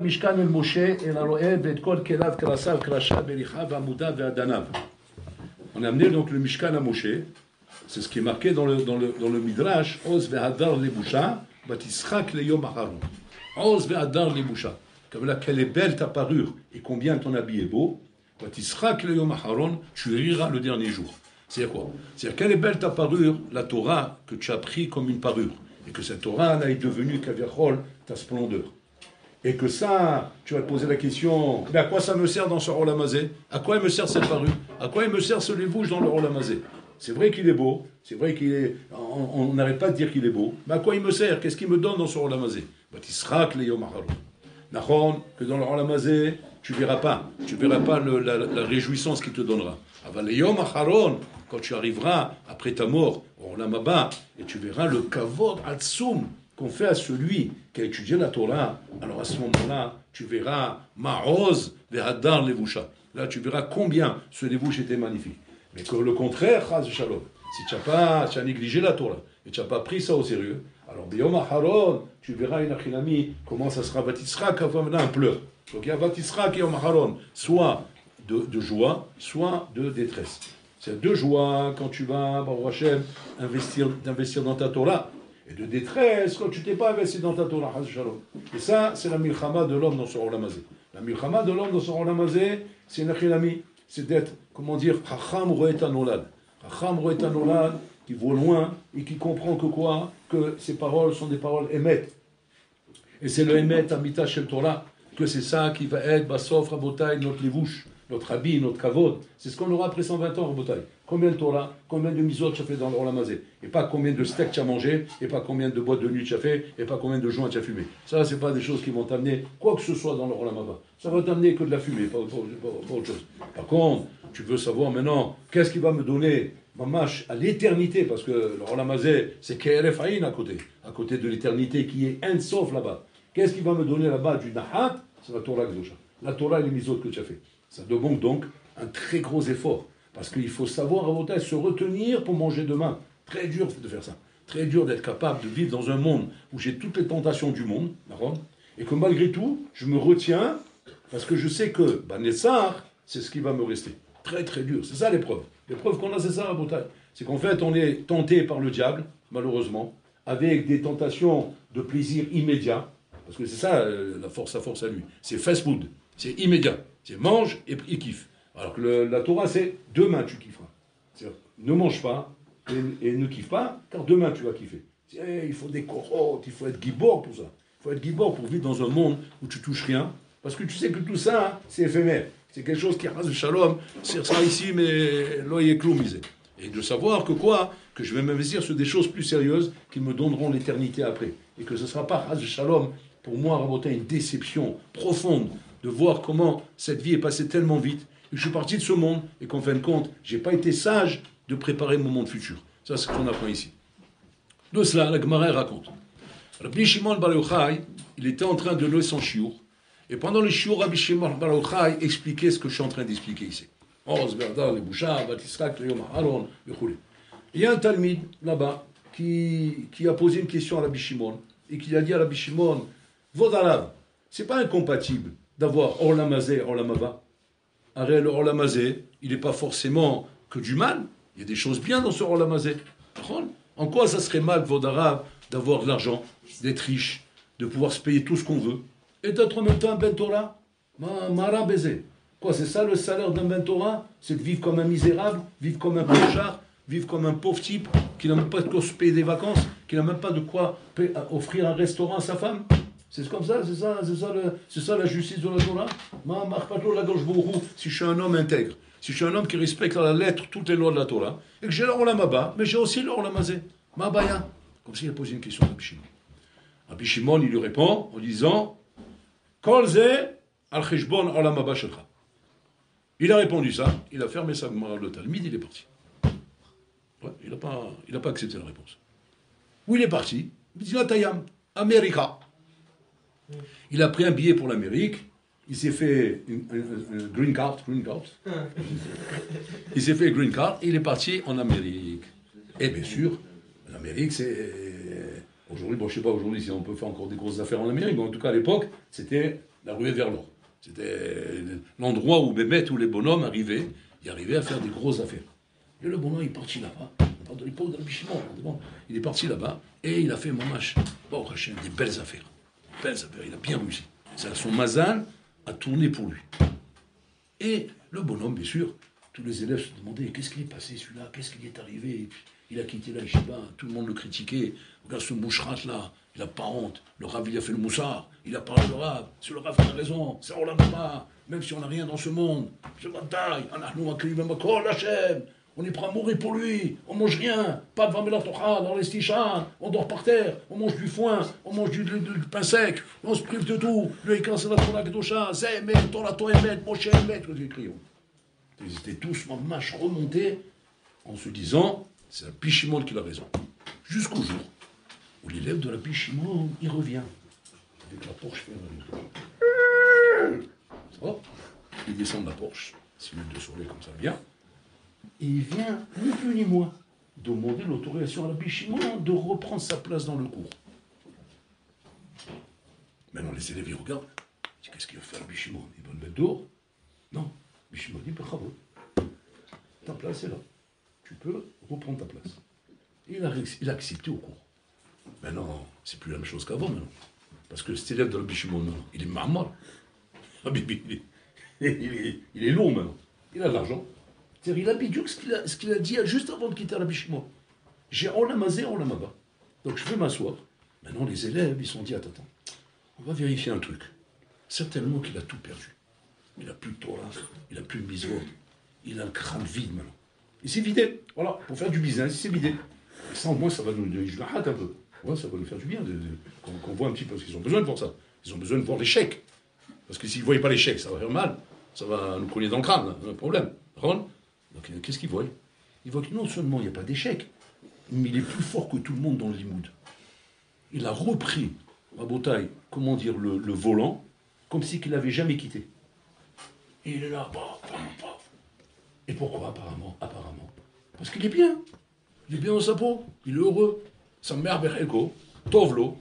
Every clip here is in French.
משכן אל משה, אל הרואה ואת כל כליו, קרסיו, קרשיו, בריחיו, עמודיו ועדניו. On a amené donc le Mishkan à Moshe, c'est ce qui est marqué dans le Midrash, Oz ve'adar lebusha, batischak leyom acharon. Oz ve'adar lebusha. Comme là, quelle est belle ta parure et combien ton habit est beau, batischak leyom acharon, tu riras le dernier jour. C'est-à-dire quoi? C'est-à-dire quelle est belle ta parure, la Torah que tu as pris comme une parure, et que cette Torah là, est devenue kaviachol, ta splendeur. Et que ça, tu vas te poser la question, mais à quoi ça me sert dans ce Olamazé? À quoi il me sert cette parure? À quoi il me sert ce levouche dans le Olamazé? C'est vrai qu'il est beau, c'est vrai qu'il est... On n'arrête pas de dire qu'il est beau, mais à quoi il me sert? Qu'est-ce qu'il me donne dans ce Olamazé? Batisrak le Yom Aharon. Nachon, que dans le Olamazé, tu verras pas la réjouissance qu'il te donnera. Aval le Yom Aharon, quand tu arriveras après ta mort, au Olam Haba, et tu verras le Kavod Atsum qu'on fait à celui qui a étudié la Torah, alors à ce moment-là, tu verras Ma'oz ve'hadar levusha. Là, tu verras combien ce levouche était magnifique. Mais que le contraire, Chaz Shalom, si tu as négligé la Torah et tu n'as pas pris ça au sérieux, alors Biyom Aharon, tu verras une achinami, comment ça sera Vatisra, quand un pleur. Donc il y a Vatisra qui est Yom Aharon, soit de joie, soit de détresse. C'est de joie quand tu vas, Baruch Hashem, d'investir dans ta Torah. Et de détresse quand tu t'es pas investi dans ta Torah. Et ça, c'est la milchama de l'homme dans son Olamazé. La milchama de l'homme dans son Olamazé, c'est une achinami. C'est d'être, comment dire, Chacham Roeta Nolad. Chacham Roeta Nolad, qui vaut loin et qui comprend que quoi? Que ces paroles sont des paroles émet. Et c'est le émet Amita Shel Torah, que c'est ça qui va être Basof Rabotai, notre levouche, notre habit, notre kavod. C'est ce qu'on aura après 120 ans, Rabotai. Combien de Torah, combien de misot tu as fait dans l'Olamazé? Et pas combien de steaks tu as mangé, et pas combien de boîtes de nuit tu as fait, et pas combien de joints tu as fumé. Ça, c'est pas des choses qui vont t'amener quoi que ce soit dans l'Olamazé. Ça va t'amener que de la fumée, pas autre chose. Par contre, tu veux savoir maintenant, qu'est-ce qui va me donner ma mâche à l'éternité, parce que l'Olamazé, c'est Keref Aïn à côté de l'éternité qui est un sauf là-bas. Qu'est-ce qui va me donner là-bas du Nahat? C'est la Torah Gdosha. La Torah et les misot que tu as fait. Ça demande donc un très gros effort. Parce qu'il faut savoir, à se retenir pour manger demain. Très dur de faire ça. Très dur d'être capable de vivre dans un monde où j'ai toutes les tentations du monde, d'accord? Et que malgré tout, je me retiens, parce que je sais que Nessar, c'est ce qui va me rester. Très très dur. C'est ça l'épreuve. L'épreuve qu'on a, c'est ça, Rabotai. C'est qu'en fait, on est tenté par le diable, malheureusement, avec des tentations de plaisir immédiat. Parce que c'est ça, la force à lui. C'est fast food. C'est immédiat. C'est mange et kiffe. Alors que la Torah, c'est demain tu kifferas. C'est-à-dire, ne mange pas et ne kiffe pas, car demain tu vas kiffer. Il faut des corottes, il faut être gibor pour ça. Il faut être gibor pour vivre dans un monde où tu touches rien, parce que tu sais que tout ça, c'est éphémère. C'est quelque chose qui rase le shalom, c'est ça ici, mais l'oeil est cloumisé. Et de savoir que quoi? Que je vais m'investir sur des choses plus sérieuses qui me donneront l'éternité après. Et que ce ne sera pas rase le shalom, pour moi, Rabotai, une déception profonde de voir comment cette vie est passée tellement vite. Je suis parti de ce monde et qu'en fin de compte, je n'ai pas été sage de préparer mon monde futur. Ça, c'est ce qu'on apprend ici. De cela, la Gemara raconte. Rabbi Shimon Bar Yochai, il était en train de donner son shiur. Et pendant le shiur, Rabbi Shimon Bar Yochai expliquait ce que je suis en train d'expliquer ici. Il y a un talmid là-bas qui a posé une question à Rabbi Shimon et qui a dit à Rabbi Shimon, Vodarav, c'est pas incompatible d'avoir Olamazé, Olamaba. Le Olamazé, il n'est pas forcément que du mal. Il y a des choses bien dans ce Olamazé. En quoi ça serait mal, Vodarav, d'avoir de l'argent, d'être riche, de pouvoir se payer tout ce qu'on veut, et d'être en même temps un Ben Torah? Mara baiser. Quoi, c'est ça le salaire d'un Ben Torah? C'est de vivre comme un misérable, vivre comme un clochard, vivre comme un pauvre type qui n'a même pas de quoi se payer des vacances, qui n'a même pas de quoi offrir un restaurant à sa femme? C'est comme ça, c'est ça la justice de la Torah. Si je suis un homme intègre, si je suis un homme qui respecte à la lettre toutes les lois de la Torah, et que j'ai l'Olam Haba, mais j'ai aussi l'Olam Hazé. Ma baya. Comme s'il a posé une question à Rabbi Shimon. Rabbi Shimon, il lui répond en disant Kol ze al cheshbon Olam Haba shelcha. Il a répondu ça, il a fermé sa Gemara le Talmid, il est parti. Ouais, il n'a pas accepté la réponse. Où il est parti? Il dit Tayam, America. Il a pris un billet pour l'Amérique, il s'est fait un green card. Il s'est fait green card et il est parti en Amérique. Et bien sûr, l'Amérique, c'est... Aujourd'hui, bon, je ne sais pas aujourd'hui si on peut faire encore des grosses affaires en Amérique, mais en tout cas à l'époque, c'était la ruée vers l'or. C'était l'endroit où Bémet, où les bonhommes arrivaient, ils arrivaient à faire des grosses affaires. Et le bonhomme est parti là-bas, on parle de l'époque de Rabbi Shimon, il est parti là-bas, et il a fait mamash, des belles affaires. Il a bien réussi. Son mazal a tourné pour lui. Et le bonhomme, bien sûr, tous les élèves se demandaient qu'est-ce qui est passé celui-là, qu'est-ce qui est arrivé. Et puis, il a quitté la yeshiva, tout le monde le critiquait. Regarde ce mouchrat là, il n'a pas honte. Le Rav, il a fait le moussard, il a parlé au Rav. C'est le Rav qui a raison, c'est Olam Haba. Même si on n'a rien dans ce monde, je bataille, on est prêt à mourir pour lui, on mange rien, pas de vamela tocha dans les stichan, on dort par terre, on mange du foin, on mange du pain sec, on se prive de tout, le Ikar c'est la Torah Kedosha, Zémet, Torah Toemet, Moshe Emet, ils étaient tous mâche remontés en se disant, c'est la Pichimon qui a raison. Jusqu'au jour où l'élève de la Pichimon, il revient, avec la Porsche ça va. Il descend de la Porsche, 6 minutes de soleil comme ça, bien. Et il vient, ni plus ni moins, demander l'autorisation à la Shimon de reprendre sa place dans le cours. Maintenant, les élèves, ils regardent. Ils disent, qu'est-ce qu'il va faire Rabbi Shimon? Il va le mettre dehors? Non. Rabbi Shimon dit, bravo. Ta place est là. Tu peux reprendre ta place. Et il a accepté au cours. Maintenant, c'est plus la même chose qu'avant, maintenant. Parce que cet élève de Rabbi Shimon, maintenant, il est marmar. Il est long, maintenant. Il a de l'argent. C'est-à-dire, il a bidou ce qu'il a dit juste avant de quitter Rabbi Shimon. J'ai olamazé, olamaba. Donc je vais m'asseoir. Maintenant, les élèves, ils se sont dit, attends, on va vérifier un truc. Certainement qu'il a tout perdu. Il n'a plus de Torah, il n'a plus de misvot, il a le crâne vide maintenant. Il s'est vidé, voilà, pour faire du business, il s'est vidé. Et ça, au moins, ça va nous hâte un peu. Ouais, ça va nous faire du bien, qu'on voit un petit peu, parce qu'ils ont besoin de voir ça. Ils ont besoin de voir l'échec. Parce que s'ils ne voyaient pas l'échec, ça va faire mal. Ça va nous cogner dans le crâne, un problème. Donc, qu'est-ce qu'il voit? Il voit que non seulement il n'y a pas d'échec, mais il est plus fort que tout le monde dans le limoud. Il a repris, Rabotai, comment dire, le volant, comme si qu'il n'avait jamais quitté. Et il est là, Et pourquoi, apparemment? Parce qu'il est bien. Il est bien dans sa peau. Il est heureux. Sa mère, Berelko, Tovlo,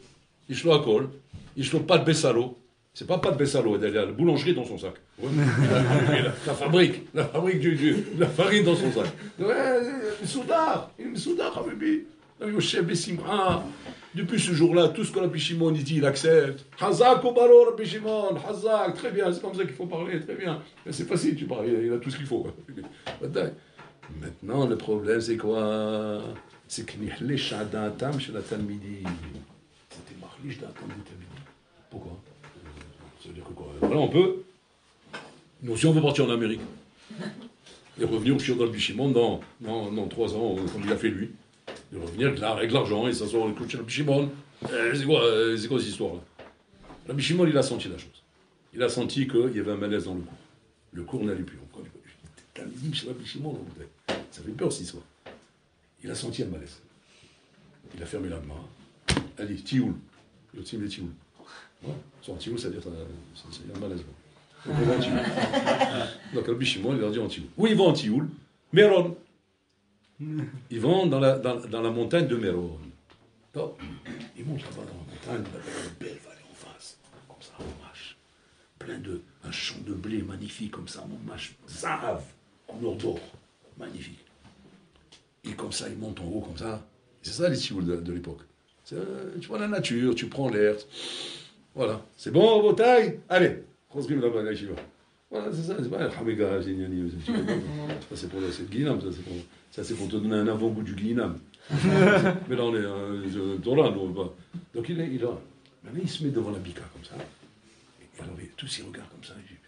Ishlo Akol, Ishlo pas de Bessalo. C'est pas de Bessalo, il a la boulangerie dans son sac. La fabrique la farine dans son sac. Ouais, il est soudard, Habibi. Depuis ce jour-là, tout ce que Rabbi Shimon dit, il accepte. Hazak au balo, Rabbi Shimon, Hazak, très bien, c'est comme ça qu'il faut parler, très bien. Mais c'est facile, tu parles, il a tout ce qu'il faut. Maintenant, le problème, c'est quoi? C'est que Nihlesh Adatam chez la Talmidi. C'était Mahlish Adatam du Talmidi. Pourquoi? Ça veut dire que quoi? Voilà, on peut. Nous aussi, on veut partir en Amérique. Et revenir au Shiur de Rabbi Shimon dans 3 ans, comme il a fait lui. De revenir avec l'argent et s'asseoir au coucher de Rabbi Shimon. C'est quoi cette histoire-là? Rabbi Shimon, il a senti la chose. Il a senti qu'il y avait un malaise dans le cours. Le cours n'allait plus. T'as dit chez Rabbi Shimon, ça fait peur cette histoire. Il a senti un malaise. Il a fermé la main. Allez, Tioul. Il a tiré les Tioul. Ouais, son Tioul, ça veut dire qu'il y a un malaise. Donc Rabbi Shimon, il leur dit en Tioul. Où ils vont en Tioul? Méron. Ils vont dans la montagne de Méron. Donc, ils montent là-bas dans la montagne, il y a une belle vallée en face, comme ça, en mâche. Un champ de blé magnifique, comme ça, en mâche. Zahav, couleur d'or, magnifique. Et comme ça, ils montent en haut, comme ça. C'est ça les Tioul de l'époque. Tu vois la nature, tu prends l'air. Voilà. C'est bon, vos tailles? Allez, Rosgrim là-bas, là, j'y vais. Voilà, c'est ça, c'est pas un Hamega, ça c'est pour le Guinam, ça c'est pour te donner un avant-goût du Guinam. Mais là on est dans là, nous, donc il est là. Maintenant il se met devant la bika comme ça. Et alors tous ils regardent comme ça. Il dit,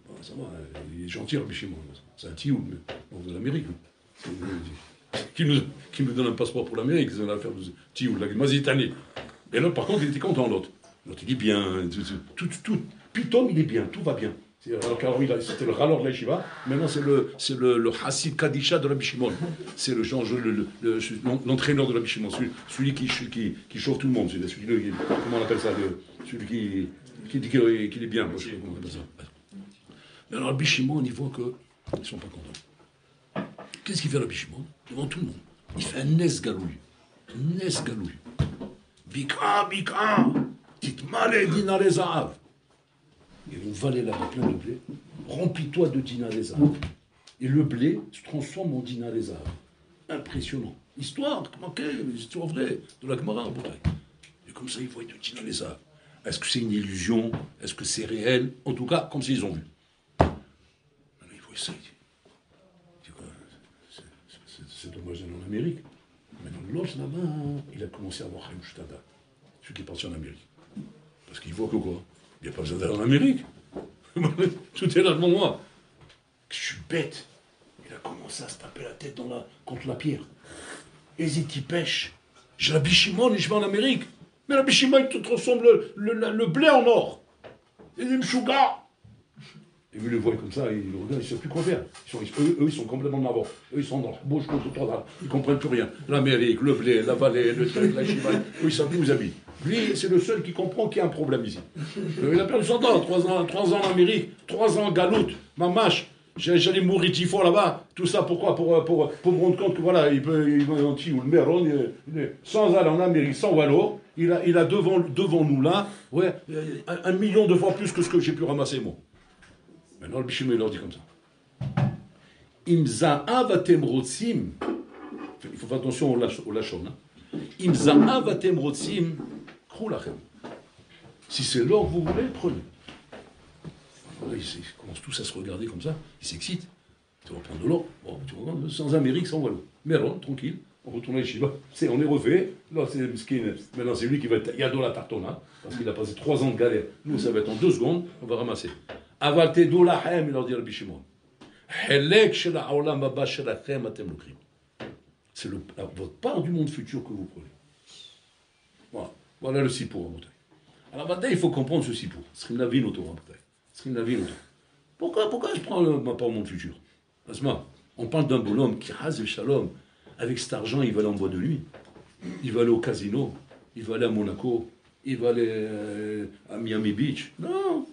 bon, ça va, il est gentil, Rabbi Shimon. C'est un tioul, mais de l'Amérique. Qui nous donne un passeport pour l'Amérique, c'est l'affaire de tioul, la Mazitanie. Et là par contre il était content l'autre. L'autre il dit bien, tout. Putain, il est bien, tout va bien. Alors qu'avant, c'était le râleur de la Yeshiva, maintenant c'est le Hassid Kadisha de Rabbi Shimon. C'est l'entraîneur de Rabbi Shimon, celui qui chauffe tout le monde, celui comment on appelle ça, celui qui dit qu'il est bien. Comment on appelle ça. Mais alors Rabbi Shimon, il voit qu'ils ne sont pas contents. Qu'est-ce qu'il fait Rabbi Shimon? Devant tout le monde. Il fait un Nes Galouille. Bika, titmale dinare zahav. valet là-bas, plein de blé. Remplis-toi de dinars des arbres. Et le blé se transforme en dinars des arbres. Impressionnant. Histoire, histoire vraie, de la Gemara en Bretagne. Et comme ça, ils voient de dinars des arbres. Est-ce que c'est une illusion? Est-ce que c'est réel? En tout cas, comme s'ils ont vu. Alors, ils voient ça, ils disent, c'est dommage d'aller en Amérique. Mais dans le Lodge, là-bas, il a commencé à voir Haïm Shtada, celui qui est parti en Amérique. Parce qu'il voit que quoi? Il n'y a pas besoin d'aller en Amérique. Tout est là devant moi. Je suis bête. Il a commencé à se taper la tête contre la pierre. Et il pêche. J'ai la bichimone et je vais en Amérique. Mais la bichimone, il te transforme le blé en or. Et il me chouga. Et vous le voyez comme ça, ils le regardent, ils ne savent plus quoi faire. Eux, ils sont complètement en avant. Eux, ils sont dans la bouche, ils ne comprennent plus rien. L'Amérique, le blé, la vallée, le truc, la chimane, eux, ils savent plus où ils habitent. Lui, c'est le seul qui comprend qu'il y a un problème ici. Il a perdu son temps, 3 ans en Amérique, 3 ans en Galoute, Mamache. J'allais mourir 10 fois là-bas. Tout ça, pourquoi? Pour me rendre compte que voilà, il va en Tiu, le Méron, sans aller en Amérique, sans Wallo, il a devant nous là, ouais, 1 million de fois plus que ce que j'ai pu ramasser moi. Maintenant, le Bichimé leur dit comme ça. Imza'avatem rotsim. Il faut faire attention au lachon. Imza'avatem rotsim, kroulachem. Si c'est l'or que vous voulez, prenez. Ils commencent tous à se regarder comme ça, ils s'excitent. Tu vas prendre de l'or, bon, tu vois, sans Amérique, sans Wallo. Méron, tranquille, on retourne à Yeshiva. On est refait, là c'est Miskin, maintenant c'est lui qui va être Yado la Tartona, parce qu'il a passé 3 ans de galère. Nous, ça va être en 2 secondes, on va ramasser. Aval tedou lahem, il leur dit Rabbi Shimon. Helek shel ha'olam haba shelachem atem lokrim. C'est votre part du monde futur que vous prenez. Voilà le sipour en bouteille. Alors maintenant, il faut comprendre ce sipour. Srim la vie autour en bouteille. Pourquoi je prends ma part au monde futur? Asma, on parle d'un bonhomme qui rase le shalom. Avec cet argent, il va aller en bois de nuit. Il va aller au casino. Il va aller à Monaco. Il va aller à Miami Beach. Non.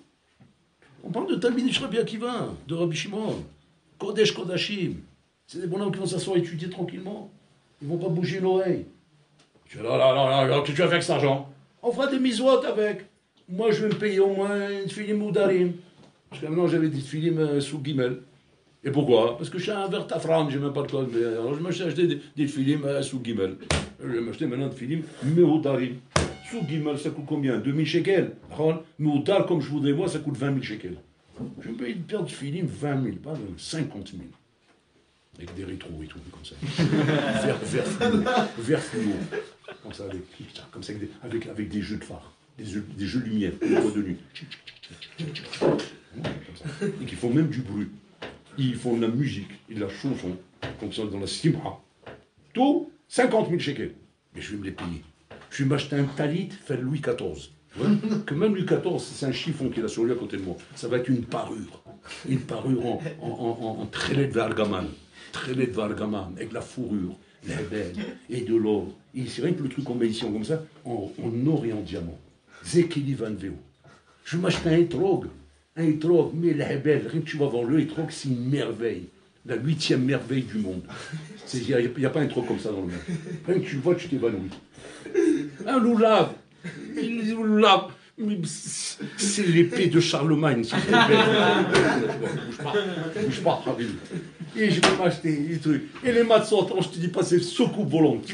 On parle de Talmid Rabbi Akiva, de Rabbi Shimon. Kodesh Kodashim. C'est des bonhommes qui vont s'asseoir et étudier tranquillement. Ils ne vont pas bouger l'oreille. Tu dis, là, qu'est-ce que tu vas faire avec cet argent? On fera des misotes avec. Moi, je vais me payer au moins une filim Oudarim. Jusqu'à maintenant, j'avais des filim sous Gimel. Et pourquoi? Parce que j'ai un verre Tafran, je n'ai même pas le code. Mais alors, je me suis acheté des filim sous Gimel. Je vais m'acheter maintenant des filim Meoudarim. Sous Gimel, ça coûte combien? 2000 shekels. Meoudar, comme je voudrais moi, ça coûte 20 000 shekels. Je vais me payer une paire de filim 20 000, pas 50 000. Avec des rétros et tout, comme ça. Vert fluo. Comme ça, avec des jeux de phare. Des jeux de lumière, des voix de nuit. Et qui font même du bruit. Ils font de la musique et de la chanson, comme ça dans la simra. Tout, 50 000 shekels. Mais je vais me les payer. Je vais m'acheter un talit, faire Louis XIV. Ouais. Que même Louis XIV, c'est un chiffon qu'il a sur lui à côté de moi. Ça va être une parure. Une parure en trélé de Vargaman. Trélé de Vargaman, avec de la fourrure, les belles, et de l'or. Et c'est vrai que le truc qu'on met ici comme ça, en or et en diamant. Zekeli Van Veo. Je vais m'acheter un étrog, mais la belle, rien que tu vas voir le étrog, c'est une merveille. La 8e merveille du monde. Il n'y a pas un étrog comme ça dans le monde. Rien que tu le vois, tu t'évanouis. Un loulav. C'est l'épée de Charlemagne. C'est bouge pas, Rabbi. Et je vais m'acheter des trucs. Et les matzot, je te dis pas, c'est soucoupe volante.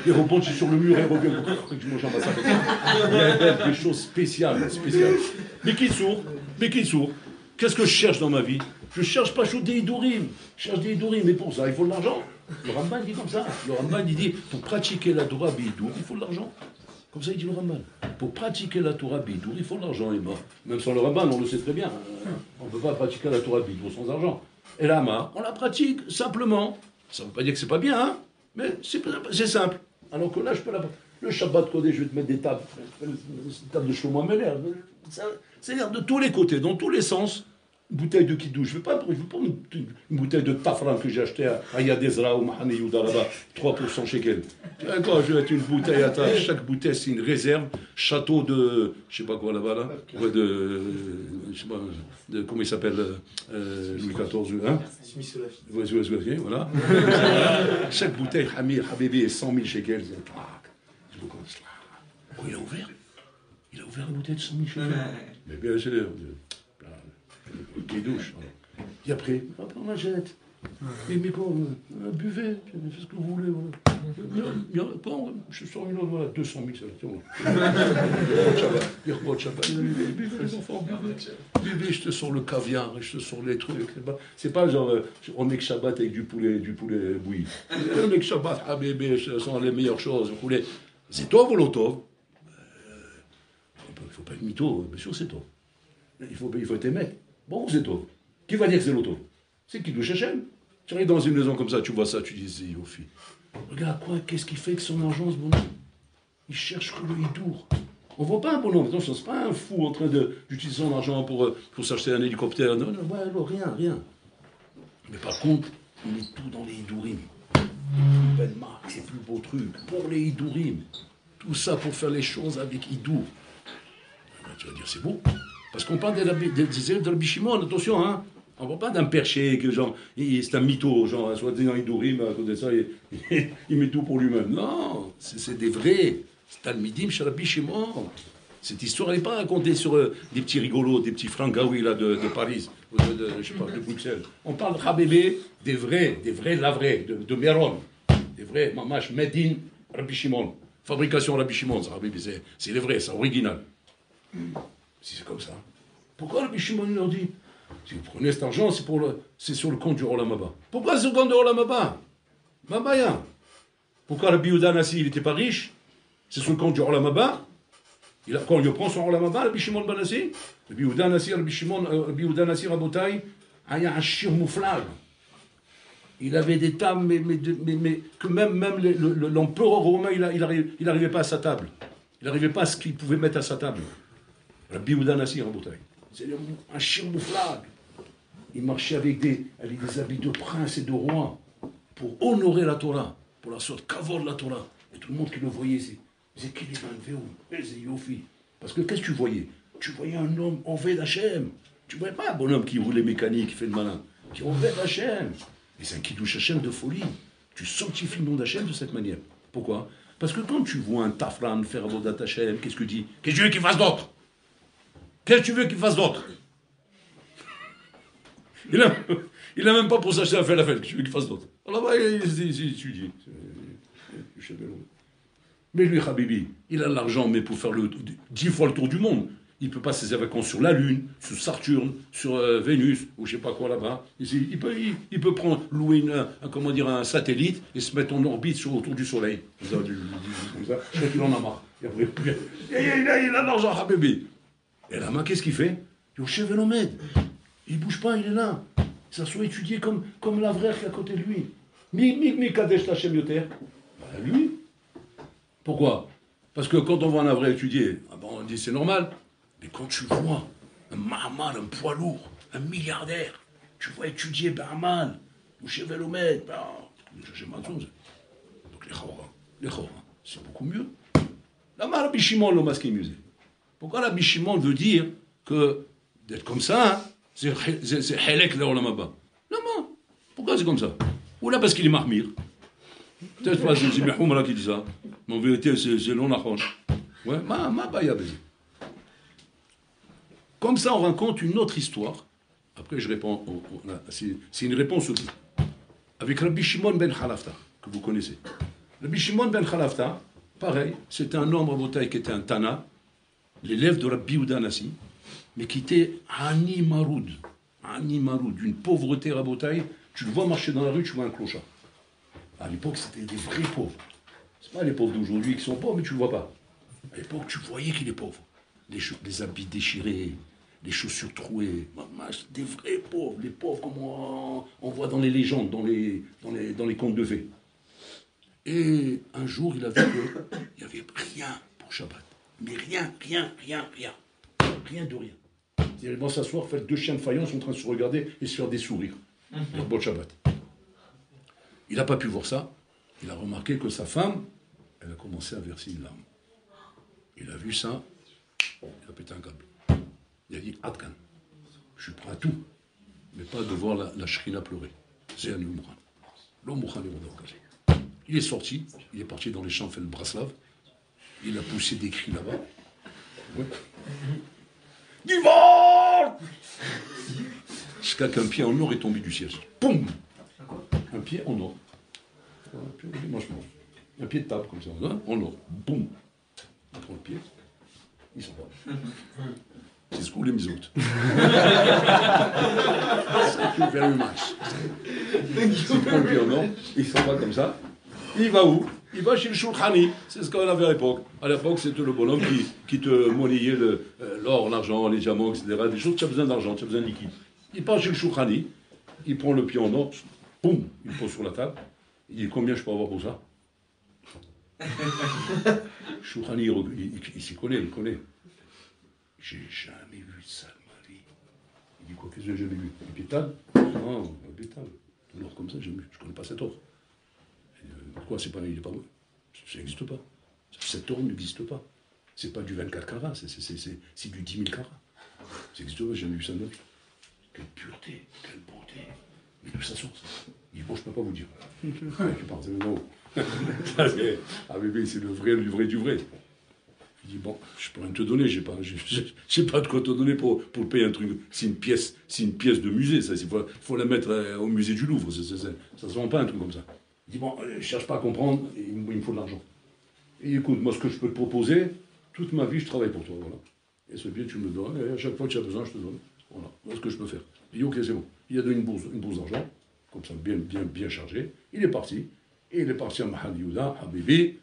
Et rebondit sur le mur et revient. Je mange un bassin. Il y a des choses spéciales. Mais qui sourd, qu'est-ce que je cherche dans ma vie? Je cherche pas des Idourim. Je cherche des Idourim, mais pour ça, il faut de l'argent. Le Ramban dit comme ça. Le Ramban, il dit, pour pratiquer la Torah Bidour, il faut de l'argent. Comme ça, il dit le Ramban. Pour pratiquer la Torah Bidour, il faut de l'argent. Et même sans le Ramban, on le sait très bien. On ne peut pas pratiquer la Torah Bidour sans argent. Et là, on la pratique simplement. Ça ne veut pas dire que c'est pas bien, hein, mais c'est simple. Alors que là, je peux la... Le Shabbat Kodesh, je vais te mettre des tables de Shlomo Ameler. C'est-à-dire de tous les côtés, dans tous les sens. Une bouteille de kidouche. Je ne veux pas une bouteille de tafran que j'ai acheté à Yad Ezra ou Mahane Yehuda là-bas, 3% shekel. Quoi, je vais mettre une bouteille à table. Chaque bouteille, c'est une réserve. Château de, je ne sais pas quoi là-bas, là. Ouais, je sais pas, comment il s'appelle, Louis XIV, hein? Voilà. Chaque bouteille, Habibi, est 100 000 shekels. Oh, il a ouvert. faire goûter de Saint-Michel. Mais bien sûr, qui douche. Et après on la jette. Mais quoi, buvez, faites ce que vous voulez. Voilà. Bon, je sors une autre, voilà, 200 000, c'est bon. Buvez les enfants, buvez, je te sors le caviar, je te sors les trucs. C'est pas genre, on est que Shabbat avec du poulet bouilli. On est que Shabbat, ah bébé, ce sont les meilleures choses, vous voulez. C'est toi, Volotov. Il ne faut pas être mytho, bien sûr c'est toi. Il faut être aimé. Bon, c'est toi. Qui va dire que c'est l'auto? C'est qui douche Hachem. Tu arrives dans une maison comme ça, tu vois ça, tu dis, c'est Yofi. Regarde quoi, qu'est-ce qu'il fait avec son argent, ce bonhomme? Il cherche que le hidour. On ne voit pas un bonhomme, attention, c'est pas un fou en train d'utiliser son argent pour s'acheter un hélicoptère. Non, rien. Mais par contre, il met tout dans les hidourim. Les plus belles marques, les plus beaux trucs, pour les hidourim. Tout ça pour faire les choses avec hidour. Tu vas dire, c'est beau. Parce qu'on parle des élèves de Rabbi Shimon, attention, hein. On ne parle pas d'un perché, que genre, c'est un mytho, genre, soit disant Hidourim, à côté de ça, il met tout pour lui-même. Non, c'est des vrais. C'est Talmidim chez Rabbi Shimon. Cette histoire n'est pas racontée sur des petits rigolos, des petits frangaouis là, de Paris, ou je sais pas, de Bruxelles. On parle de Habébé, des vrais, la vraie, de Méron. Des vrais, mamash, Medine, Rabbi Shimon. Fabrication Rabbi Shimon, ça, Habébé, c'est les vrais, c'est original. Si c'est comme ça. Pourquoi Rabbi Shimon leur dit? Si vous prenez cet argent, c'est sur le compte du Olam Haba. Pourquoi c'est sur le compte du Olam Haba? Mabaya. Pourquoi Rabbi Yehuda Nassi, il n'était pas riche? C'est sur le compte du Olam Haba. Quand il prend son Olam Haba, Rabbi Shimon ben Nassi, Rabbi Yehuda Nassi, Rabotai, il y a un shir mouflag. Il avait des tables, mais que même l'empereur romain, il n'arrivait pas à sa table. Il n'arrivait pas à ce qu'il pouvait mettre à sa table. Rabbi Yehuda Nassi, Rabotai. C'est un shir mouflag. Il marchait avec des habits de prince et de roi pour honorer la Torah, pour la sorte kavod la Torah. Et tout le monde qui le voyait, c'est qui les manvéou, c'est Yofi. Parce que qu'est-ce que tu voyais? Tu voyais un homme Oved Hashem. Tu ne voyais pas un bonhomme qui roule les mécaniques, qui fait le malin. Qui Oved Hashem. Et c'est un kiddush Hashem de folie. Tu sanctifies le nom d'Hashem de cette manière. Pourquoi? Parce que quand tu vois un tafran faire avodat Hashem, qu'est-ce que tu dis? Qu'est-ce que tu veux qu'il fasse d'autre? Qu'est-ce que tu veux qu'il fasse d'autre? Il n'a même pas pour s'acheter à faire la fête. Qu'est-ce que tu veux qu'il fasse d'autre? Alors là-bas, il étudie. Mais lui, Habibi, il a l'argent, mais pour faire 10 fois le tour du monde. Il ne peut passer ses vacances sur la Lune, sur Saturne, sur Vénus, ou je ne sais pas quoi là-bas. Il peut louer un satellite et se mettre en orbite autour du Soleil. Comme ça, je crois qu'il en a marre. Il a l'argent, Habibi. Et là-bas, qu'est-ce qu'il fait? Il est au chef Velomède. Il ne bouge pas, il est là. Il s'assoit étudier comme la vraie qui est à côté de lui. Mi Kadesh Tachem Yoter. Lui. Pourquoi? Parce que quand on voit un vrai étudier, on dit c'est normal. Mais quand tu vois un Mahamal, un poids lourd, un milliardaire, tu vois étudier Bahamal, ou chez Velomède, donc les Chora, c'est beaucoup mieux. La Rabbi Shimon le masqué musée. Pourquoi Rabbi Shimon veut dire que d'être comme ça, c'est Helek le Olam Haba? Non. Pourquoi c'est comme ça? Ou là parce qu'il est marmire. Peut-être pas c'est Mehoumra qui dit ça. Mais en vérité, c'est l'onachon. Ouais, ma baya baiser. Comme ça, on raconte une autre histoire. Après, je réponds. C'est une réponse aussi. Avec Rabbi Shimon ben Khalafta, que vous connaissez. Rabbi Shimon ben Khalafta, pareil, c'était un homme Rabotai qui était un Tana, l'élève de Rabbi Yehuda Nassi, mais qui était Ani Maroud, d'une pauvreté Rabotai. Tu le vois marcher dans la rue, tu vois un clochard. À l'époque, c'était des vrais pauvres. C'est pas les pauvres d'aujourd'hui qui sont pauvres, mais tu le vois pas. À l'époque, tu voyais qu'il est pauvre. Les habits déchirés, les chaussures trouées, des vrais pauvres, les pauvres comme on voit dans les légendes, dans les contes de fées. Et un jour, il a vu qu'il n'y avait rien pour Shabbat. Mais rien. Rien de rien. Ils vont s'asseoir, faire 2 chiens de faïence en train de se regarder et se faire des sourires. Pour bon Shabbat. Il n'a pas pu voir ça. Il a remarqué que sa femme, elle a commencé à verser une larme. Il a vu ça, il a pété un câble. Il a dit, Adkan, je suis prêt à tout, mais pas de voir la shrina pleurer. C'est un Umran. L'Omukhan est au Il est sorti, il est parti dans les champs, fait le Braslav, il a poussé des cris là-bas. Ouais. Divorce! Jusqu'à qu'un pied en or est tombé du ciel. Poum! Un pied en or. Un pied de table comme ça, en or. Boum! On prend le pied. Ils sont pas. C'est ce qu'on les mis autres. Thank you very much. Il prend le pied en or, il s'en va comme ça. Il va où? Il va chez le Shulchani. C'est ce qu'on avait à l'époque. À l'époque, c'était le bonhomme qui te monnayait l'or, l'argent, les diamants, etc. Des choses, tu as besoin d'argent, tu as besoin de liquide. Il part chez le Shulchani, il prend le pied en or, boum, il le pose sur la table. Il dit combien je peux avoir pour ça? Shulchani, il s'y connaît, il connaît. J'ai jamais vu ça de ma vie. Il dit quoi? Qu'est-ce que j'ai jamais vu? Un pied de table? Non, un pied de table. De l'or comme ça, je ne connais pas cet or. Pourquoi c'est pas, il n'est pas. Ça n'existe pas. Cet or n'existe pas. C'est pas du 24 carats, c'est du 10 000 carats. Ça n'existe pas, j'ai jamais vu ça de ma vie. Quelle pureté, quelle beauté. Mais d'où ça sort ça? Il dit bon, je ne peux pas vous dire. Tu parles de non. Ah bébé, c'est le vrai du vrai du vrai. Il dit bon, je peux rien te donner, j'ai pas de quoi te donner pour payer un truc. C'est une pièce de musée, ça. Il faut la mettre au musée du Louvre. Ça se vend pas un truc comme ça. Il dit bon, je cherche pas à comprendre, il me faut de l'argent. Et écoute, moi ce que je peux te proposer, toute ma vie je travaille pour toi, voilà. Et ce bien tu me le donnes, et à chaque fois que tu as besoin, je te donne. Voilà, voilà ce que je peux faire. Il dit ok, c'est bon. Il a donné une bourse d'argent, comme ça, bien chargée. Il est parti. Et il est parti à Mahal Yehuda, Habibi.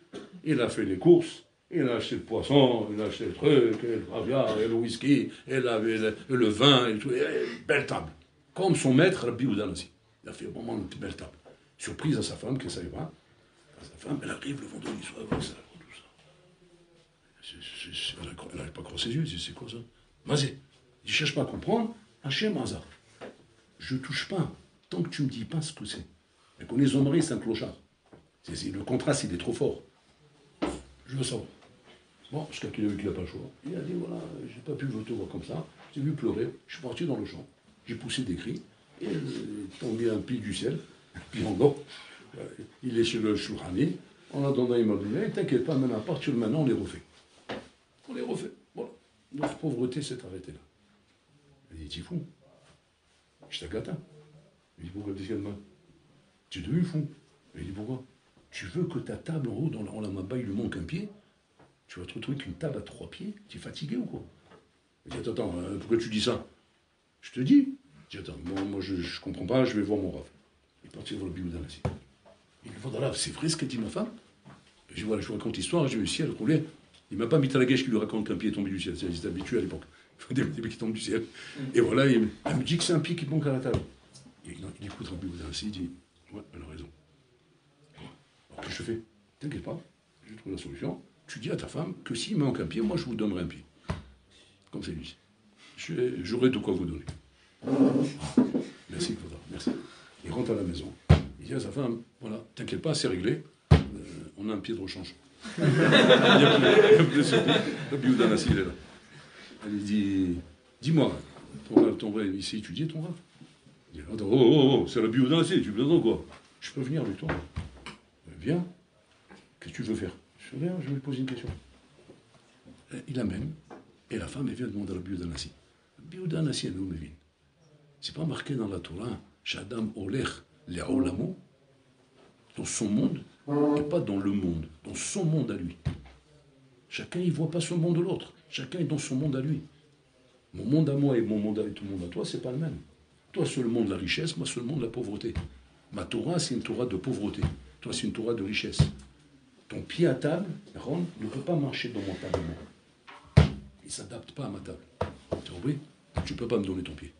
Il a fait les courses. Il a acheté le poisson, il a acheté le truc, et le caviar, et le whisky, et le vin, et tout. Et une belle table. Comme son maître, Rabbi Yehuda aussi. Il a fait vraiment une belle table. Surprise à sa femme, qu'elle ne savait pas. Sa femme, elle arrive le vendredi soir, avec ça, tout ça. Elle n'arrive pas à croire ses yeux, c'est quoi ça? Mazé, je ne cherche pas à comprendre, Hachem Hazar. Je ne touche pas, tant que tu ne me dis pas ce que c'est. Mais qu'on les hommeries, c'est un clochard. Le contraste, il est trop fort. Je veux savoir. Bon, jusqu'à qu'il a vu qu'il n'a pas le choix. Il a dit, voilà, j'ai pas pu te voir comme ça. J'ai vu pleurer, je suis parti dans le champ. J'ai poussé des cris, et il est tombé un pied du ciel. Puis en gros, il est chez le Shulchani, en attendant, il m'a dit, t'inquiète pas, maintenant, à partir de maintenant, on les refait. On les refait. Voilà. Notre pauvreté s'est arrêtée là. Il dit, t'es fou. Je t'agata. Il dit, pourquoi t'es de mal? Tu es devenu fou. Il dit, pourquoi? Tu veux que ta table en haut, dans la maba, il lui manque un pied? Tu vas te retrouver avec une table à 3 pieds? Tu es fatigué ou quoi? Il dit, attends, pourquoi tu dis ça? Je te dis. Je dis, attends, moi je comprends pas, je vais voir mon Rav. Il est parti voir le Biouda là-dessus. Il lui dit, c'est vrai ce qu'a dit ma femme? Je dis, voilà, je vous raconte l'histoire, j'ai réussi à le rouler. Il m'a pas mis à la guêche qui lui raconte qu'un pied est tombé du ciel. Il s'est habitué à l'époque. Il faut des pieds qui tombent du ciel. Et voilà, elle me dit que c'est un pied qui manque à la table. Et il écoute le Biouda là-dessus, il dit, ouais, elle a raison. Alors qu'est-ce que je fais? T'inquiète pas, j'ai trouvé la solution. Tu dis à ta femme que s'il me manque un pied, moi je vous donnerai un pied. Comme c'est lui. J'aurai de quoi vous donner. Merci, Claude, merci. Il rentre à la maison. Il dit à sa femme, voilà, t'inquiète pas, c'est réglé. On a un pied de rechange. Il n'y a plus de surpris. Le Biouda Nassi, il est là. Elle lui dit, dis-moi, ton vrai ici, tu dis ton rêve? Il dit, attends, c'est le Biouda Nassi, tu plaisantes quoi? Je peux venir avec toi? Viens. Qu'est-ce que tu veux faire? Je viens, je vais lui poser une question. Il amène, et la femme, elle vient demander à la Biouda Nassi. Biouda Nassi, elle nous me vient. C'est pas marqué dans la Torah, Shadam Olech Le'olamo, dans son monde, et pas dans le monde, dans son monde à lui. Chacun, il ne voit pas son monde de l'autre. Chacun est dans son monde à lui. Mon monde à moi et mon monde à tout le monde à toi, c'est pas le même. Toi, c'est le monde de la richesse, moi, c'est le monde de la pauvreté. Ma Torah, c'est une Torah de pauvreté. Toi, c'est une Torah de richesse. Ton pied à table, Ron, ne peut pas marcher dans mon table. Il ne s'adapte pas à ma table. Tu as compris? Tu ne peux pas me donner ton pied.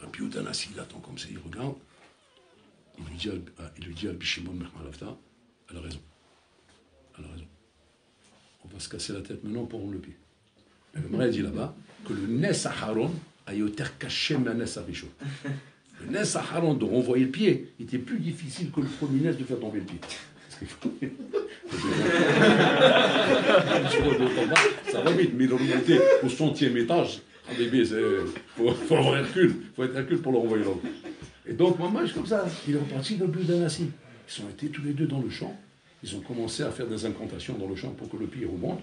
Le Biouda Nassi, il attend comme ça, il regarde. Il lui dit à Bishimon Mechmalavta, elle a raison. Elle a raison. On va se casser la tête maintenant pour rendre le pied. Et le Marais dit là-bas que le Nes Aharon a été caché mais Nes Arishon. Le Nes Aharon de renvoyer le pied était plus difficile que le premier Nes de faire tomber le pied. Ça va vite, mais le remonter au 100e étage, il faut avoir Hercule, faut être Hercule pour le renvoyer là-haut. Et donc, maman, comme ça, il est reparti le Biouda Nassi. Ils sont été tous les deux dans le champ. Ils ont commencé à faire des incantations dans le champ pour que le pied remonte.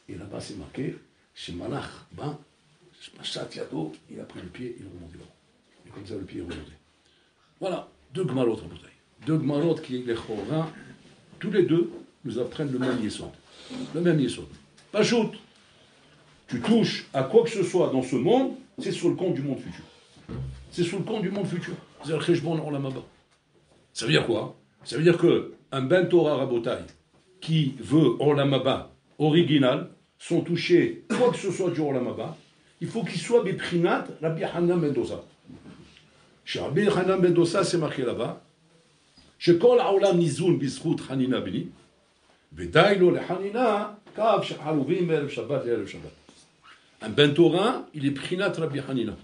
Et là-bas, c'est marqué Chez Malach, ben, Machat Yado, il a pris le pied, il est remonté là. Et comme ça, le pied est remonté. Voilà, deux Gmarot à bouteille. Deux Gmarot qui, les Chorins, tous les deux, nous apprennent le même yesod. Le même yesod. Pas shoot. Tu touches à quoi que ce soit dans ce monde, c'est sur le compte du monde futur. C'est sur le compte du monde futur. C'est le Cheshbon Olam Haba. Ça veut dire quoi? Ça veut dire qu'un Ben Torah Rabotai qui veut Olam Haba original, sont touchés quoi que ce soit du Olam Haba, il faut qu'il soit Beprinat Rabbi Hanan ben Dosa. Chez Rabbi Hanan ben Dosa, c'est marqué là-bas. Chez Kol Haolam Nizun Bizchut Hanina Bini, Vedailo le Hanina, Kav Shacharuvim Erev Shabbat Erev Shabbat. Un Ben Torah, il est Prinat Rabbi Hanina.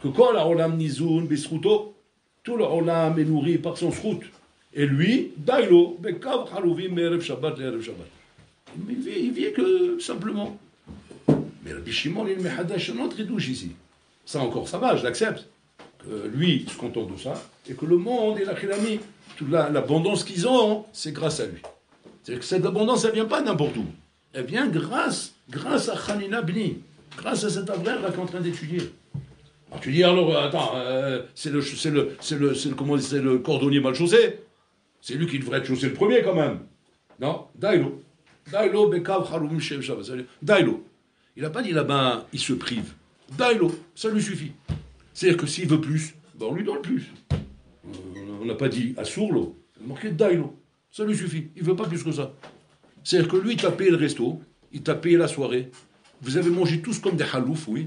Que Kol Haolam Nizun Bizchuto, tout le Olam est nourri par son schut. Et lui, Dailo, Bekav Haruvim Erev Shabbat Erev Shabbat. Il vit que simplement. Mais Rabbi Shimon, il met Hadash un autre douche ici. Ça encore, ça va, je l'accepte. Que lui, il se contente de ça, et que le monde et la Khilami, toute l'abondance qu'ils ont, c'est grâce à lui. C'est-à-dire que cette abondance, elle ne vient pas n'importe où. Elle vient grâce à Hanina Bni, grâce à cet Avril là qui est en train d'étudier. Alors tu dis, alors, attends, c'est le cordonnier mal chaussé. C'est lui qui devrait être chaussé le premier quand même. Non, Dailo. Dailo, Bekav, Haroum, Shem, Shabbat. Dailo. Il n'a pas dit là-bas, il se prive. Dailo, ça lui suffit. C'est-à-dire que s'il veut plus, ben on lui donne plus. On n'a pas dit à Sourlo, il a marqué Dailo. Ça lui suffit. Il ne veut pas plus que ça. C'est-à-dire que lui, il t'a payé le resto, il t'a payé la soirée. Vous avez mangé tous comme des haloufs, oui.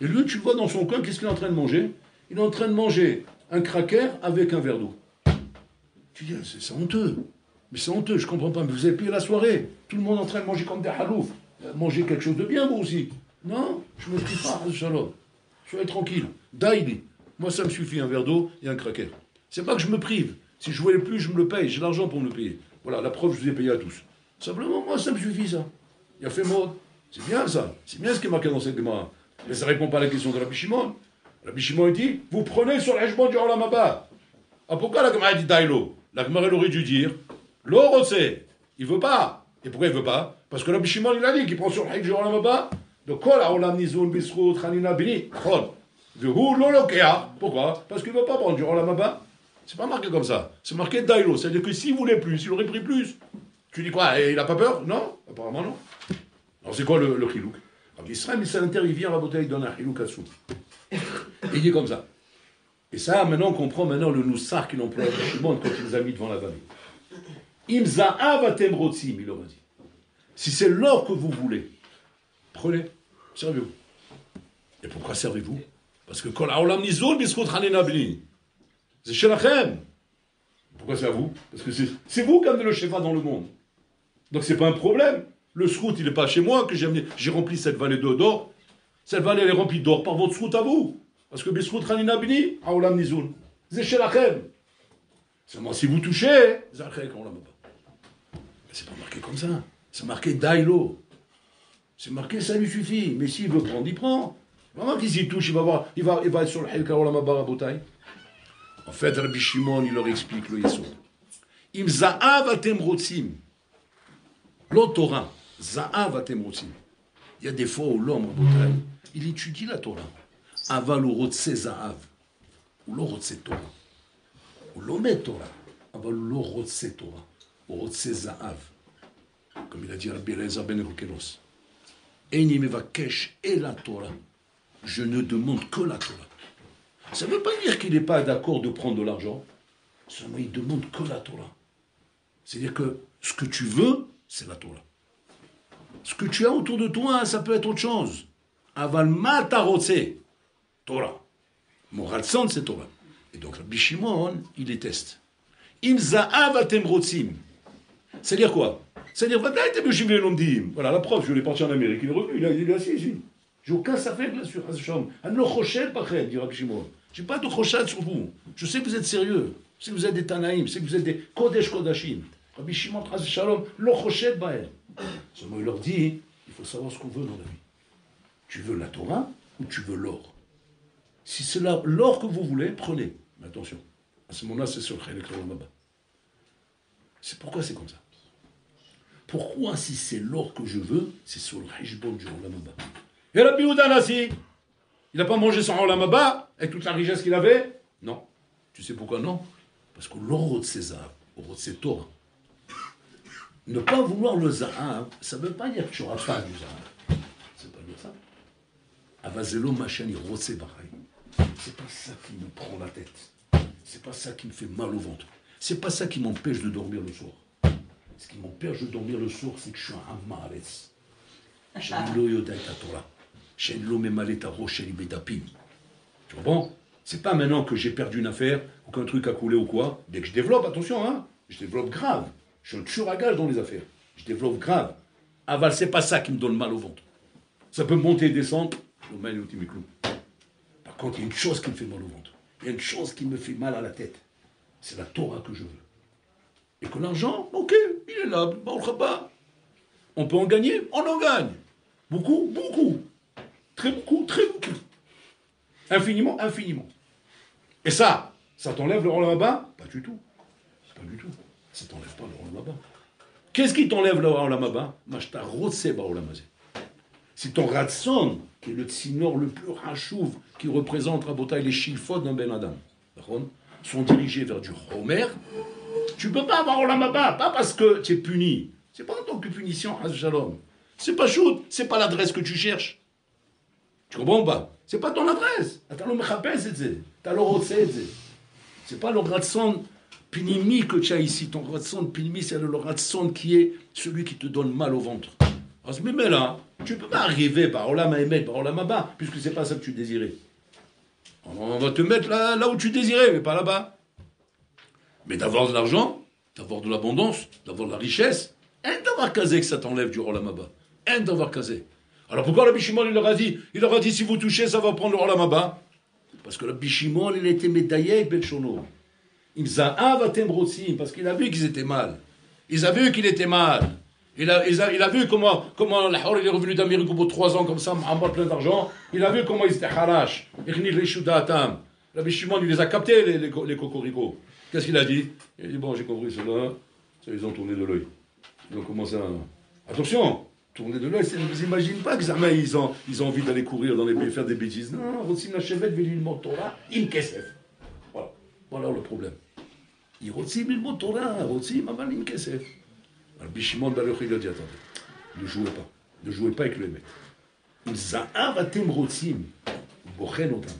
Et lui, tu le vois dans son coin, qu'est-ce qu'il est en train de manger? Il est en train de manger un cracker avec un verre d'eau. Tu dis, c'est honteux. Mais c'est honteux, je ne comprends pas. Mais vous avez payé la soirée. Tout le monde est en train de manger comme des haloufs. Mangez quelque chose de bien, vous aussi. Non, je ne me prie pas, shalom. Soyez tranquille. Daïli. Moi, ça me suffit, un verre d'eau et un cracker. C'est pas que je me prive. Si je voulais plus, je me le paye. J'ai l'argent pour me le payer. Voilà, la preuve, je vous ai payé à tous. Simplement, moi, ça me suffit, ça. Il a fait mode. C'est bien, ça. C'est bien ce qui est marqué dans cette Gemara. Mais ça ne répond pas à la question de Rabbi Shimon. Rabbi Shimon, il dit, vous prenez sur l'Heshbon du Olam Haba. Ah, pourquoi la Gemara dit Daïlo? La Gemara, elle aurait dû dire, l'Orose, il veut pas. Et pourquoi il veut pas? Parce que Rabbi Shimon, il a dit qu'il prend sur l'Heshbon du Olam Haba. Donc, Kol Haolam Nizun Bischut Hanina Bini. Chol. Pourquoi? Parce qu'il ne veut pas prendre du Olam Haba. C'est pas marqué comme ça. C'est marqué Daïlo. C'est-à-dire que s'il voulait plus, il aurait pris plus. Tu dis quoi? Il n'a pas peur? Non? Apparemment non. Alors c'est quoi le chilouk? Alors Israël, mais ça intervient, la bouteille donne un chilouk à sous. Il dit comme ça. Et ça, maintenant, on comprend maintenant le noussar qu'il emploie à Shimon quand il les a mis devant la vallée. Im za'av atem rotzim, il leur a dit. Si c'est l'or que vous voulez, prenez, servez-vous. Et pourquoi servez-vous? Parce que kol haolam nizul bischut hanina bni. C'est shelachem. Pourquoi c'est à vous? Parce que c'est vous qui amenez le Shefa dans le monde. Donc c'est pas un problème. Le srout, il n'est pas chez moi que j'ai rempli cette vallée d'or. Cette vallée, elle est remplie d'or par votre srout à vous. Parce que Bisrout Hanina Bini, Aolam Nizun. C'est chez la Chem. Seulement si vous touchez, Zachek, on l'a pas. C'est pas marqué comme ça. C'est marqué Dailo. C'est marqué, ça lui suffit. Mais s'il veut prendre, il prend. Vraiment qu'il s'y touche, il va être sur le Helka Olam Haba Rabotai. En fait, Rabbi Shimon, il leur explique le Yesod. Im Za'av atem rotzim. L'autre Torah, Za'av atem rotzim. Il y a des fois où l'homme, Rabotai, il étudie la Torah. Aval ou rotse Za'av. Ou lo rotse Torah. Ou lo met Torah. Aval ou lo rotse Torah. Ou rotse Za'av. Comme il a dit Rabbi Eliezer ben Rokelos. Eni mevakesh et la Torah. Je ne demande que la Torah. Ça ne veut pas dire qu'il n'est pas d'accord de prendre de l'argent. Seulement, il demande que la Torah. C'est-à-dire que ce que tu veux, c'est la Torah. Ce que tu as autour de toi, ça peut être autre chose. Aval matarotse, Torah. Mon ratson, c'est Torah. Et donc, Rabbi Shimon, il déteste. Im za'av atem rotzim. C'est-à-dire quoi? C'est-à-dire, voilà, la preuve, je l'ai parti en Amérique, il est revenu, il est assis ici. J'ai aucun safek là sur Hasham. An lo choshed bachem, dit Rabbi Shimon. J'ai pas de choshad sur vous. Je sais que vous êtes sérieux. Je sais que vous êtes des Tanaïm. Je sais que vous êtes des Kodesh Kodashim. Rabbi Shimon, Shalom, lo choshed bachem. Seulement, il leur dit, il faut savoir ce qu'on veut dans la vie. Tu veux la Torah ou tu veux l'or? Si c'est l'or que vous voulez, prenez. Mais attention, à ce moment-là, c'est sur le Chelek Olam Haba. C'est pourquoi c'est comme ça. Pourquoi, si c'est l'or que je veux, c'est sur le Hishbon du Olam Haba? Et Rabbi Yehuda Nassi, il n'a pas mangé son Olam Haba avec toute la richesse qu'il avait? Non. Tu sais pourquoi non? Parce que l'or de César, l'or de Torah, ne pas vouloir le Zahab, ça ne veut pas dire que tu n'auras pas du Zahab. C'est pas dire ça. Avazelo Machen Rotse Baray. C'est pas ça qui me prend la tête. C'est pas ça qui me fait mal au ventre. C'est pas ça qui m'empêche de dormir le soir. Ce qui m'empêche de dormir le soir, c'est que je suis un Amaretz. She'lo yoda et Torah. She'lo memale ta roche bedapim. Tu comprends? C'est pas maintenant que j'ai perdu une affaire ou qu'un truc a coulé ou quoi. Dès que je développe, attention, hein, je développe grave. Je suis un tueur à gage dans les affaires. Je développe grave. Aval, c'est pas ça qui me donne mal au ventre. Ça peut monter et descendre. Par contre, il y a une chose qui me fait mal au ventre. Il y a une chose qui me fait mal à la tête. C'est la Torah que je veux. Et que l'argent, ok, il est là, on peut en gagner, on en gagne. Beaucoup, beaucoup. Très beaucoup, très beaucoup. Infiniment, infiniment. Et ça t'enlève le Olam Haba? Pas du tout. Pas du tout. Ça t'enlève pas le Olam Haba. Qu'est-ce qui t'enlève le Olam Haba? Mashta Rotse ba Olam Hazeh. C'est ton Ratson, qui est le tsinor le plus rachouv, qui représente Rabotai les shilfot d'un Ben Adam. Sont dirigés vers du Homer. Tu ne peux pas avoir Olam Haba, pas parce que tu es puni. C'est pas en tant que punition, Haz Shalom. C'est pas shoot, c'est pas l'adresse que tu cherches. Tu comprends pas? C'est pas ton adresse. C'est pas le ratson pinimi que tu as ici. Ton ratson pinimi, c'est le ratson qui est celui qui te donne mal au ventre. Mais là, tu ne peux pas arriver par Olam Haemet, par Olam Haba, puisque c'est pas ça que tu désirais. On va te mettre là où tu désirais, mais pas là-bas. Mais d'avoir de l'argent, d'avoir de l'abondance, d'avoir de la richesse, un d'avoir casé que ça t'enlève du Olam Haba. Un d'avoir casé. Alors pourquoi Rabbi Shimon il leur a dit, si vous touchez, ça va prendre le Olam Haba? Parce que Rabbi Shimon, il était médaillé avec Belchono. Parce qu'il a vu qu'ils étaient mal. Il a vu qu'il était mal. Il a vu comment l'Ahor il est revenu d'Amérique au bout de 3 ans comme ça, en plein d'argent. Il a vu comment ils étaient harash. Rabbi Shimon, il les a captés, les cocoricots. Qu'est-ce qu'il a dit? Il a dit, bon, j'ai compris cela. Ça, ils ont tourné de l'œil. Ils ont commencé à... Attention, tourner de l'œil, vous imaginez pas que jamais ils ont envie d'aller courir dans les pays, faire des bêtises. Non, Rotsim la chevet, Vélil Motora, im Kesef. Voilà le problème. Il Rotsim il Motora, Rotsim, Amal im Kesef. Rabbi Shimon Bar Yochai, il a dit, attendez, ne jouez pas avec le Hémet. Im Za'av atem Rotsim, bochen otam.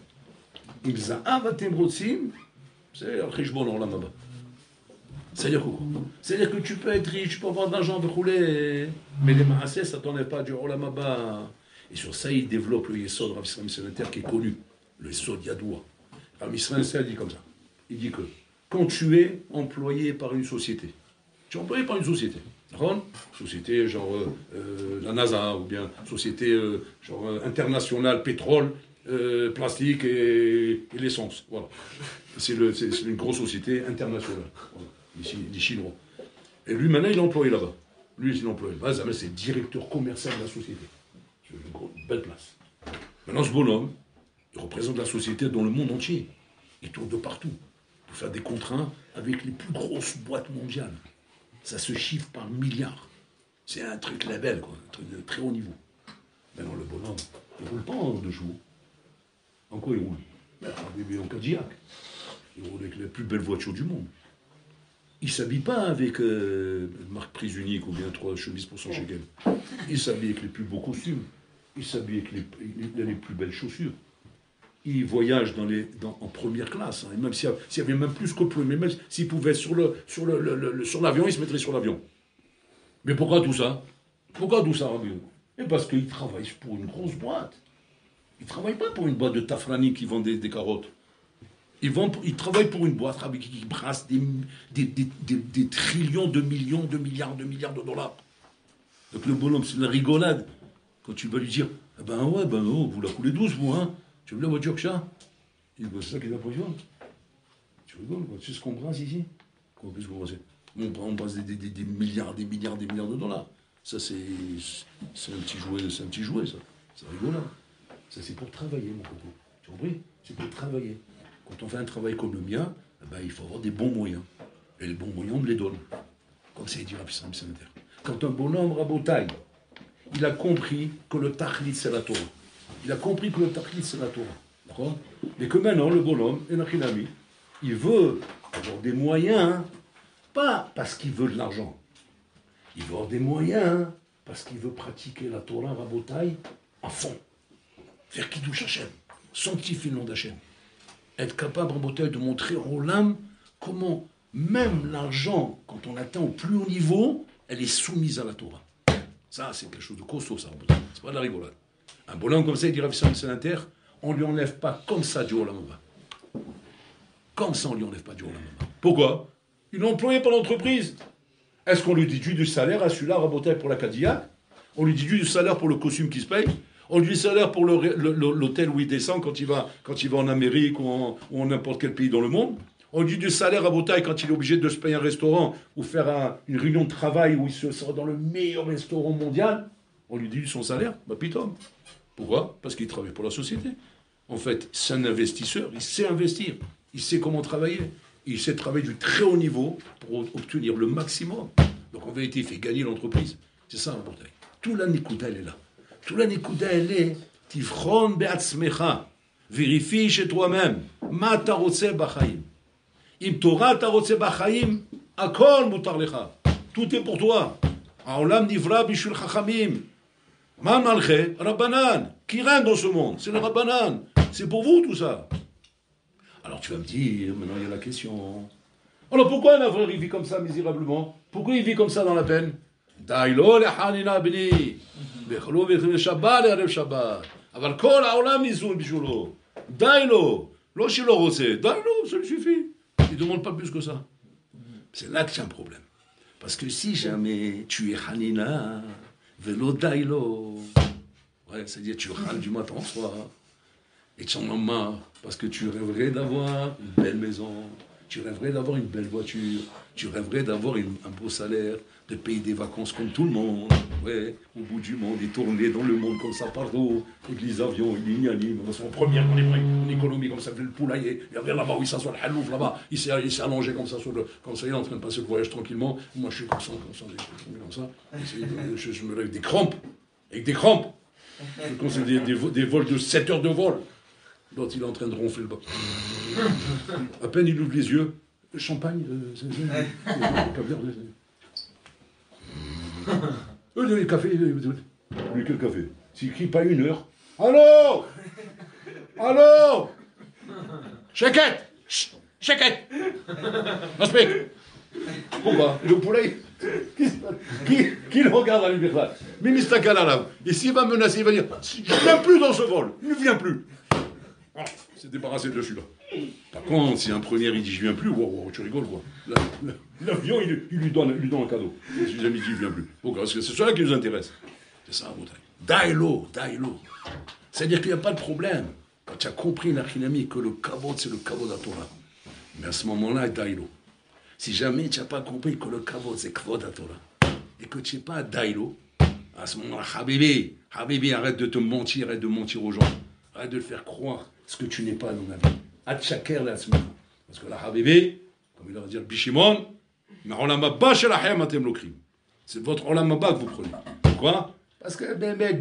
Im Za'av atem Rotsim, c'est le Chishbon Olam Haba. C'est-à-dire quoi? C'est-à-dire que tu peux être riche, tu peux avoir de l'argent, de rouler, mais les maassés, ça ne t'enlève pas du Olam Haba. Et sur ça, il développe le Yesod Rav Yisraël Misséniter qui est connu, le Yesod Yadoua. Rav Yisraël dit comme ça. Il dit que quand tu es employé par une société, tu es employé par une société, d'accord? Société genre la NASA, ou bien société genre internationale, pétrole, plastique et l'essence. Voilà. C'est une grosse société internationale. Voilà. Ici, des Chinois. Et lui, maintenant, il est employé là-bas. Lui, il est employé. C'est directeur commercial de la société. C'est une belle place. Maintenant, ce bonhomme, il représente la société dans le monde entier. Il tourne de partout pour faire des contrats avec les plus grosses boîtes mondiales. Ça se chiffre par milliards. C'est un truc label, quoi, un truc de très haut niveau. Maintenant, le bonhomme, il ne roule pas en 2 jours. En quoi il roule? En Cadillac. Il roule avec les plus belles voitures du monde. Il ne s'habille pas avec une marque prise unique ou bien 3 chemises pour son shekel. Il s'habille avec les plus beaux costumes. Il s'habille avec les plus belles chaussures. Il voyage en première classe. Hein. Et même s'il y avait même plus que mais même s'il pouvait sur l'avion, il se mettrait sur l'avion. Mais pourquoi tout ça? Pourquoi tout ça, Rabbi? Et parce qu'il travaille pour une grosse boîte. Il ne travaille pas pour une boîte de tafrani qui vend des carottes. Il travaille pour une boîte qui brasse des trillions de millions, de milliards de dollars. Donc le bonhomme, c'est une rigolade. Quand tu vas lui dire, vous la coulez douce, vous, hein? Tu veux la voiture que ça? Il dit, c'est ça qui est l'impression. Tu rigoles, quoi. Tu sais ce qu'on brasse ici? Qu'est-ce qu'on brasse? On brasse des milliards de dollars. Ça, c'est un petit jouet, ça. C'est rigolade. Ça, c'est pour travailler, mon coco. Tu as compris? C'est pour travailler. Quand on fait un travail comme le mien, il faut avoir des bons moyens. Et les bons moyens, on me les donne. Comme ça, il dit Rav Yisraël Misséniter. quand un bonhomme rabotaille, il a compris que le tachlit c'est la Torah. Il a compris que le tachlit c'est la Torah. D'accord? Mais que maintenant, le bonhomme, il veut avoir des moyens, pas parce qu'il veut de l'argent. Il veut avoir des moyens parce qu'il veut pratiquer la Torah rabotaille à fond. Faire Kiddush Hashem, sanctifier le nom d'Hachem. Être capable rabotaille de montrer au l'âme comment même l'argent, quand on atteint au plus haut niveau, elle est soumise à la Torah. Ça, c'est quelque chose de costaud, ça. C'est pas de la rigolade. Un bonhomme comme ça, il dit Rav Sénanter, on ne lui enlève pas comme ça du Olam Haba. Comme ça, on ne lui enlève pas du Olam Haba. Pourquoi? Il est employé par l'entreprise. Est-ce qu'on lui déduit du salaire à celui-là, rabotaille pour la Cadillac? On lui déduit du salaire pour le costume qui se paye? On lui dit salaire pour l'hôtel où il descend quand il va en Amérique ou en n'importe quel pays dans le monde? On lui dit du salaire à Botaï quand il est obligé de se payer un restaurant ou faire une réunion de travail où il sera dans le meilleur restaurant mondial. On lui dit son salaire. Bah pitom. Pourquoi? Parce qu'il travaille pour la société. En fait, c'est un investisseur. Il sait investir. Il sait comment travailler. Il sait travailler du très haut niveau pour obtenir le maximum. Donc en vérité, il fait gagner l'entreprise. C'est ça, Botaï. Tout la Nikuda, elle est là. Tout la Nikuda, elle est Tifron be'atzmecha. Vérifie chez toi-même. Ma tarotse b'chaim. Im Torah tarotse b'chaim. Akol mutar lecha. Tout est pour toi. Haolam nivra bishul chachamim. Man malche, Rabbanan. Qui règne dans ce monde? C'est le Rabbanan. C'est pour vous tout ça. Alors tu vas me dire, maintenant il y a la question. Alors pourquoi un avraire il vit comme ça misérablement? Pourquoi il vit comme ça dans la peine? Dailo lehanina bni. Bechlo bechlo Shabbat erev Shabbat. Aval kol haolam nizun bishulo. Dailo. Lo shelo rose. Dailo, ça lui suffit. Il ne demande pas plus que ça. C'est là que c'est un problème. Parce que si jamais tu es hanina, velo dailo. Ouais, c'est-à-dire tu râles du matin au soir. Et tu en as marre. Parce que tu rêverais d'avoir une belle maison. Tu rêverais d'avoir une belle voiture. Tu rêverais d'avoir un beau salaire. De payer des vacances comme tout le monde. Ouais, au bout du monde. Et tourner dans le monde comme ça partout. Avec les avions, il y a ligne. On est en première en économie comme ça. Fait le poulailler. Il y avait là-bas où il s'assoit le halouf là-bas. Il s'est allongé comme ça. Comme ça, il est en train de passer le voyage tranquillement. Moi, je suis comme ça. Comme ça. Je me lève avec des crampes. Avec des crampes. Je conseille des vols de 7 heures de vol. L'autre, il est en train de ronfler le bas. À peine il ouvre les yeux. Le champagne, le café. Lui, quel café? S'il crie pas 1 heure. Allô? Allô? Chekette! Chekette! Aspect! Pourquoi? Le poulet? Qui le regarde à l'université? Ministre Kalalav. Et s'il va menacer, il va dire je ne viens plus dans ce vol. Il ne vient plus. Oh, c'est débarrassé de celui-là. Par contre, si un premier il dit je viens plus, wow, tu rigoles quoi. L'avion il lui donne un cadeau. Si jamais il dit je viens plus. Pourquoi? Parce que c'est cela qui nous intéresse. C'est ça, Dailo. C'est-à-dire qu'il n'y a pas de problème. Quand tu as compris, Nachinami, que le kavod c'est le kavod à Torah. Mais à ce moment-là, Dailo. Si jamais tu n'as pas compris que le kavod c'est kavod à Torah, et que tu n'es pas Dailo, à ce moment-là, Habibi, arrête de te mentir, arrête de mentir aux gens. Arrête de le faire croire ce que tu n'es pas dans la vie. Atchaker la semaine. Parce que la Habibi, comme il va dire Bishimon, c'est votre olamaba que vous prenez. Pourquoi? Parce que bémet,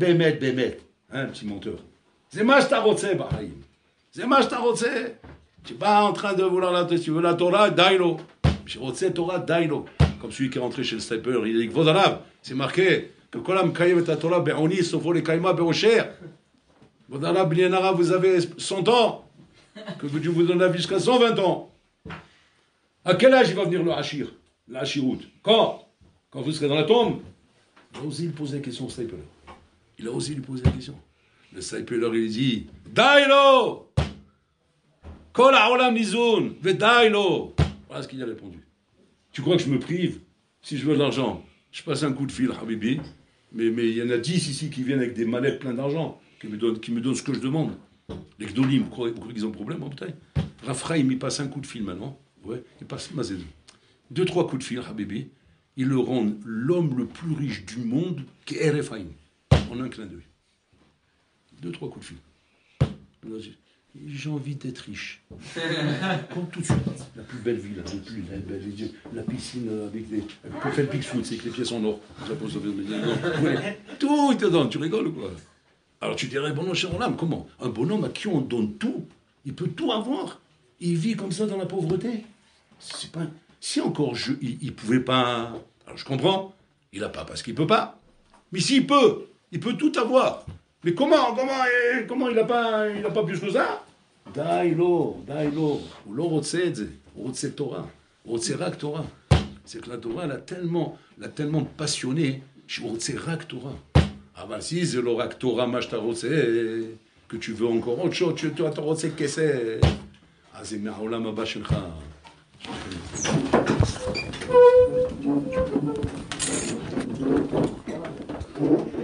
hein, petit menteur. C'est mashtarotse, Bahraïm. C'est mashtarotse. Tu n'es pas en train de vouloir tu veux la Torah, dailo. Shirotse Torah, dailo. Comme celui qui est rentré chez le sniper, il dit Vodarav. C'est marqué que Kolam Kayem et Torah, Be'oni, Sofo les Kaima, Be'osher. Vodarav, Blienara, vous avez 100 ans. Que Dieu vous donne la vie jusqu'à 120 ans. À quel âge il va venir le Hachir? Le Hachirout? Quand vous serez dans la tombe? Il a osé lui poser la question au sniper. Il a osé lui poser la question. Le sniper, il dit Dailo! Kol ha'olam nizun, vedailo. Voilà ce qu'il a répondu. Tu crois que je me prive? Si je veux de l'argent, je passe un coup de fil, Habibi. Mais il y en a 10 ici qui viennent avec des mallettes pleines d'argent, qui me donnent ce que je demande. Les Gdolim, vous croyez qu'ils ont un problème en bouteille? Raphaïm, il passe un coup de fil maintenant. Ouais, il passe Mazed. 2-3 coups de fil, Habibi. Ils le rendent l'homme le plus riche du monde, qui est RFAIM, en un clin d'œil. 2-3 coups de fil. J'ai envie d'être riche. Comme tout de suite. La plus belle ville, la piscine avec des. Pour faire le pix foot, c'est avec les pièces en or. Tout, il te donne, tu rigoles ou quoi? Alors tu dirais, bon, cher âme, comment? Un bonhomme à qui on donne tout, il peut tout avoir. Il vit comme ça dans la pauvreté. C'est pas. Si encore il ne pouvait pas. Alors je comprends, il n'a pas parce qu'il ne peut pas. Mais s'il peut, il peut tout avoir. Mais comment il n'a pas plus que ça? Dailo, ou lo rotse Torah, rotse rak Torah. C'est que la Torah, elle a tellement passionné, je rotse rak Torah. Ah ben si, c'est le rak Torah, machta rotse, que tu veux encore autre chose, tu as rotse kese. Ah c'est ma'olam haba shelcha. Thank you.